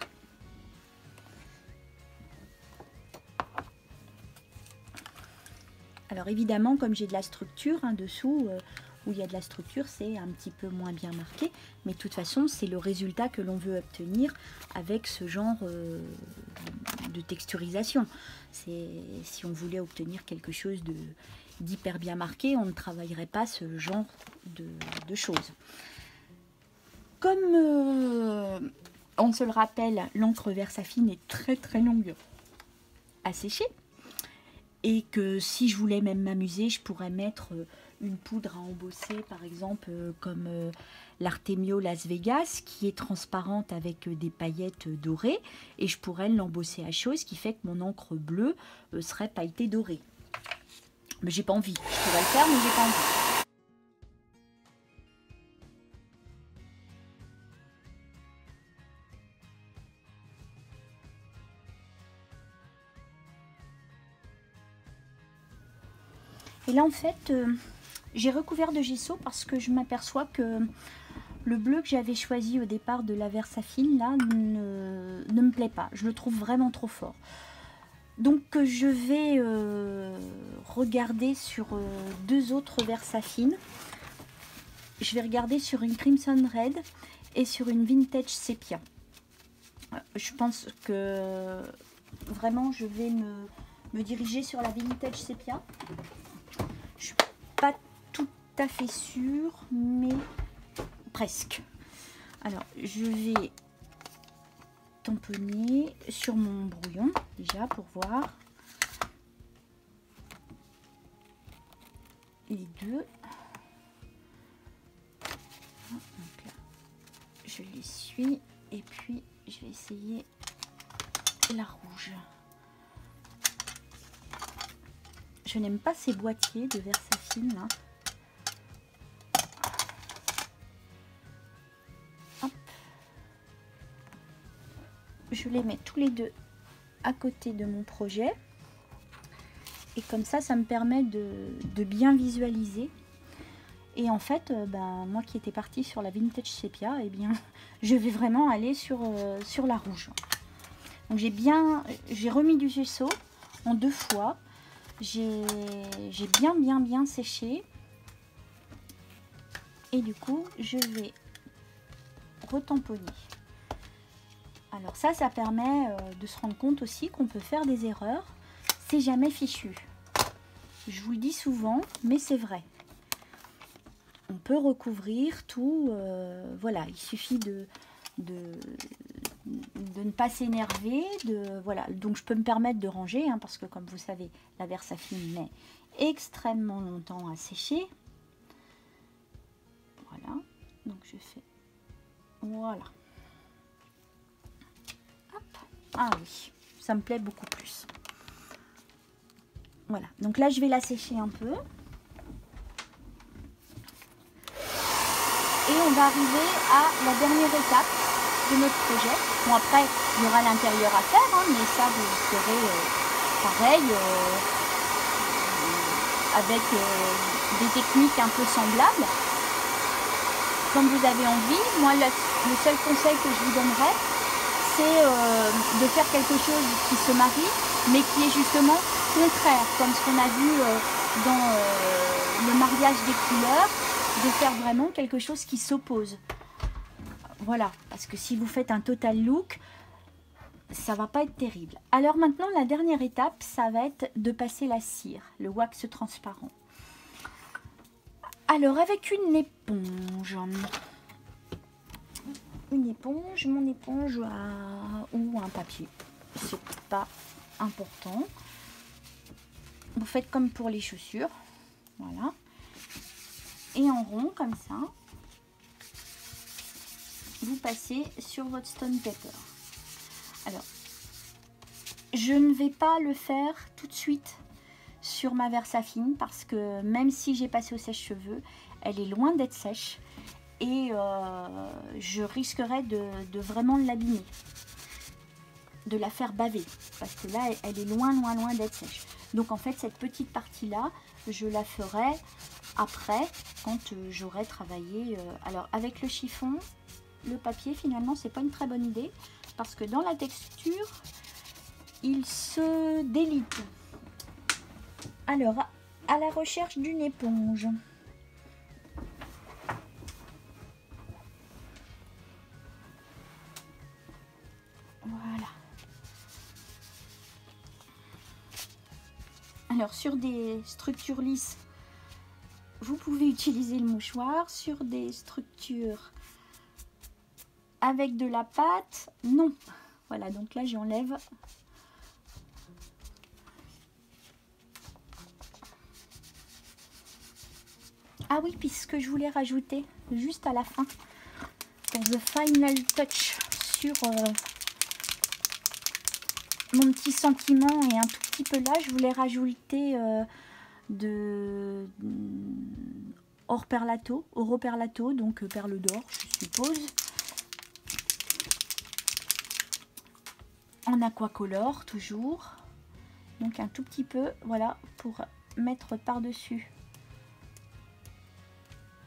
Alors évidemment, comme j'ai de la structure dessous, où il y a de la structure, c'est un petit peu moins bien marqué. Mais de toute façon, c'est le résultat que l'on veut obtenir avec ce genre de texturisation. Si on voulait obtenir quelque chose d'hyper bien marqué, on ne travaillerait pas ce genre de choses. Comme on se le rappelle, l'encre Versafine est très très longue à sécher. Et que si je voulais même m'amuser, je pourrais mettre une poudre à embosser, par exemple, comme l'Artemio Las Vegas, qui est transparente avec des paillettes dorées. Et je pourrais l'embosser à chaud, ce qui fait que mon encre bleue serait pailletée dorée. Mais j'ai pas envie. Je pourrais le faire, mais j'ai pas envie. Et là, en fait, j'ai recouvert de gesso parce que je m'aperçois que le bleu que j'avais choisi au départ de la Versafine, là, ne me plaît pas. Je le trouve vraiment trop fort. Donc, je vais regarder sur deux autres Versafines. Je vais regarder sur une Crimson Red et sur une Vintage Sepia. Je pense que vraiment, je vais me diriger sur la Vintage Sepia. Je suis pas tout à fait sûre, mais presque. Alors, je vais tamponner sur mon brouillon, déjà, pour voir les deux. Donc là, je l'essuie et puis je vais essayer la rouge. Je n'aime pas ces boîtiers de Versafine là. Hop. Je les mets tous les deux à côté de mon projet. Et comme ça me permet de bien visualiser. Et en fait, moi qui étais partie sur la Vintage Sepia, eh bien, je vais vraiment aller sur la rouge. Donc j'ai remis du gesso en 2 fois. J'ai bien séché. Et du coup, je vais retamponner. Alors ça permet de se rendre compte aussi qu'on peut faire des erreurs. C'est jamais fichu. Je vous le dis souvent, mais c'est vrai. On peut recouvrir tout. Voilà, il suffit de ne pas s'énerver, voilà. Donc je peux me permettre de ranger, parce que comme vous savez, la Versafine met extrêmement longtemps à sécher. Voilà, donc je fais, voilà. Hop. Ah oui, ça me plaît beaucoup plus. Voilà, donc là je vais la sécher un peu. Et on va arriver à la dernière étape de notre projet. Bon, après, il y aura l'intérieur à faire, mais ça, vous ferez pareil, avec des techniques un peu semblables. Comme vous avez envie, moi, le seul conseil que je vous donnerais, c'est de faire quelque chose qui se marie, mais qui est justement contraire, comme ce qu'on a vu dans le mariage des couleurs, de faire vraiment quelque chose qui s'oppose. Voilà, parce que si vous faites un total look, ça va pas être terrible. Alors maintenant, la dernière étape, ça va être de passer la cire, le wax transparent. Alors avec une éponge, mon éponge ou un papier, c'est pas important. Vous faites comme pour les chaussures, voilà. Et en rond comme ça, vous passez sur votre stone paper. Alors, je ne vais pas le faire tout de suite sur ma Versafine parce que même si j'ai passé au sèche-cheveux, elle est loin d'être sèche et je risquerais de vraiment l'abîmer, de la faire baver parce que là, elle est loin d'être sèche. Donc en fait, cette petite partie-là, je la ferai après, quand j'aurai travaillé. Alors avec le chiffon, le papier, finalement, c'est pas une très bonne idée, parce que dans la texture, il se délite. Alors, à la recherche d'une éponge. Voilà. Alors, sur des structures lisses, vous pouvez utiliser le mouchoir. Sur des structures avec de la pâte, non. Voilà, donc là, j'enlève. Ah oui, puis ce que je voulais rajouter juste à la fin, pour the final touch, sur mon petit sentiment et un tout petit peu là, je voulais rajouter de oro perlato, donc perle d'or, je suppose, en aquacolor toujours, donc un tout petit peu, voilà, pour mettre par-dessus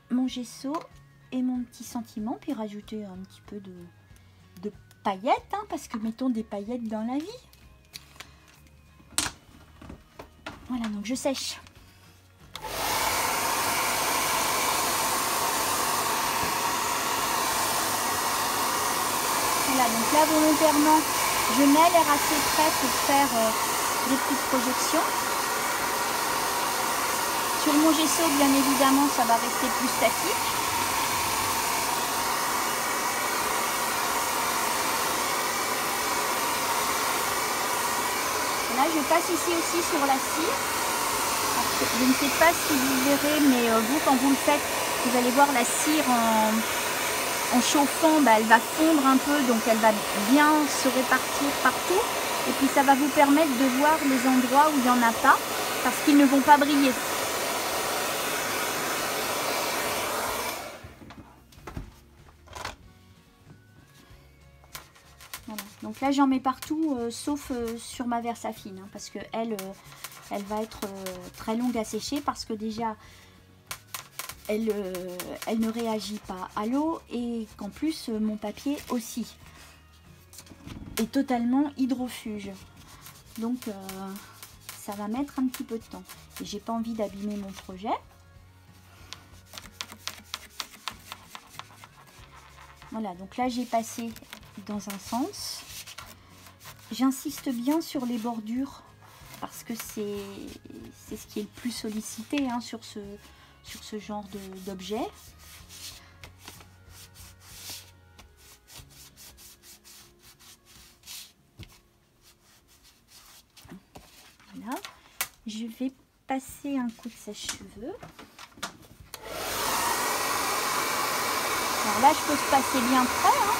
mon gesso et mon petit sentiment, puis rajouter un petit peu de paillettes, hein, parce que mettons des paillettes dans la vie. Voilà, donc je sèche. Voilà, donc là volontairement, je mets l'air assez près pour faire des petites projections. Sur mon gesso, bien évidemment, ça va rester plus statique. Là, je passe ici aussi sur la cire. Je ne sais pas si vous verrez, mais vous, quand vous le faites, vous allez voir la cire en chauffant, elle va fondre un peu, donc elle va bien se répartir partout. Et puis ça va vous permettre de voir les endroits où il n'y en a pas, parce qu'ils ne vont pas briller. Voilà. Donc là j'en mais partout, sauf sur ma Versafine, hein, parce que elle va être très longue à sécher, parce que déjà elle ne réagit pas à l'eau, et qu'en plus mon papier aussi est totalement hydrofuge. Donc ça va mettre un petit peu de temps. Et j'ai pas envie d'abîmer mon projet. Voilà, donc là j'ai passé dans un sens. J'insiste bien sur les bordures, parce que c'est ce qui est le plus sollicité, hein, sur ce genre d'objet. Voilà. Je vais passer un coup de sèche-cheveux. Alors là, je peux se passer bien près, hein,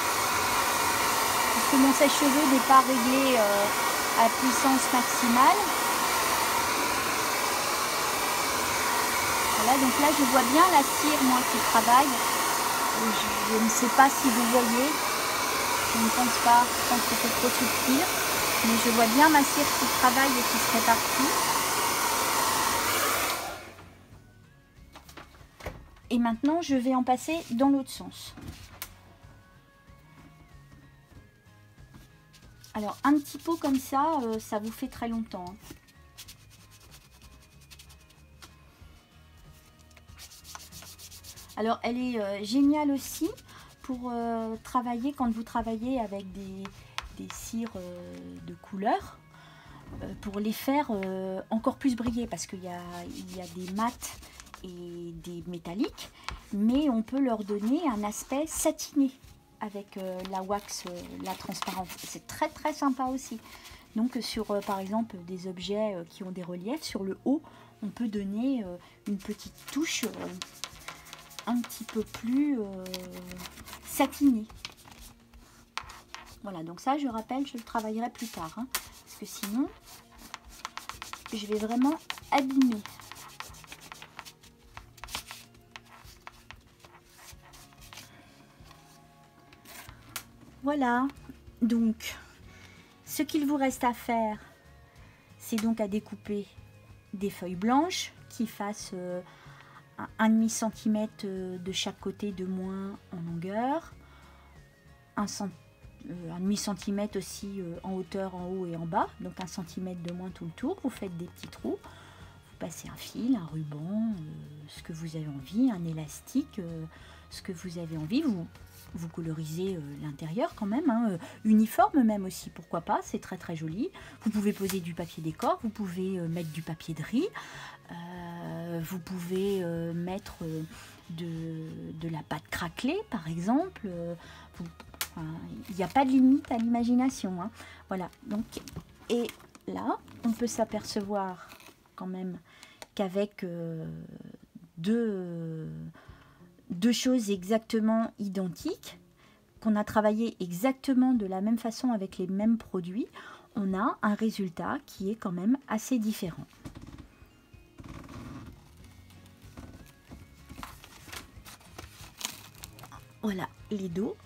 parce que mon sèche-cheveux n'est pas réglé à puissance maximale. Voilà, donc là, je vois bien la cire, moi, qui travaille. Je ne sais pas si vous voyez. Je ne pense pas, je pense que c'est trop subtil. Mais je vois bien ma cire qui travaille et qui se répartit. Et maintenant, je vais en passer dans l'autre sens. Alors, un petit pot comme ça, ça vous fait très longtemps, hein. Alors, elle est géniale aussi pour travailler, quand vous travaillez avec des cires de couleur, pour les faire encore plus briller, parce qu'il y a des mats et des métalliques, mais on peut leur donner un aspect satiné avec la wax, la transparente. C'est très très sympa aussi. Donc sur par exemple des objets qui ont des reliefs, sur le haut, on peut donner une petite touche un petit peu plus satinée. Voilà, donc ça, je rappelle, je le travaillerai plus tard, hein, parce que sinon, je vais vraiment abîmer. Voilà, donc, ce qu'il vous reste à faire, c'est donc à découper des feuilles blanches qui fasse 1,5 cm de chaque côté de moins en longueur, 1,5 cm aussi en hauteur en haut et en bas, donc 1 cm de moins tout le tour. Vous faites des petits trous, vous passez un fil, un ruban, ce que vous avez envie, un élastique, ce que vous avez envie. Vous colorisez l'intérieur quand même, hein, uniforme même aussi, pourquoi pas, c'est très très joli. Vous pouvez poser du papier décor, vous pouvez mettre du papier de riz, vous pouvez mettre de la pâte craquelée par exemple. Il n'y a pas de limite à l'imagination, hein. Voilà, donc, et là, on peut s'apercevoir quand même qu'avec deux choses exactement identiques, qu'on a travaillé exactement de la même façon avec les mêmes produits, on a un résultat qui est quand même assez différent. Voilà les dos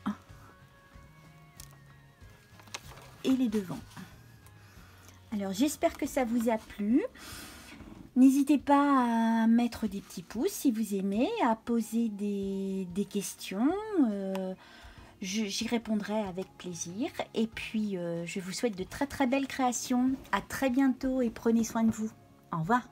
et les devants. Alors j'espère que ça vous a plu. N'hésitez pas à mettre des petits pouces si vous aimez, à poser des questions. J'y répondrai avec plaisir. Et puis, je vous souhaite de très très belles créations. À très bientôt et prenez soin de vous. Au revoir.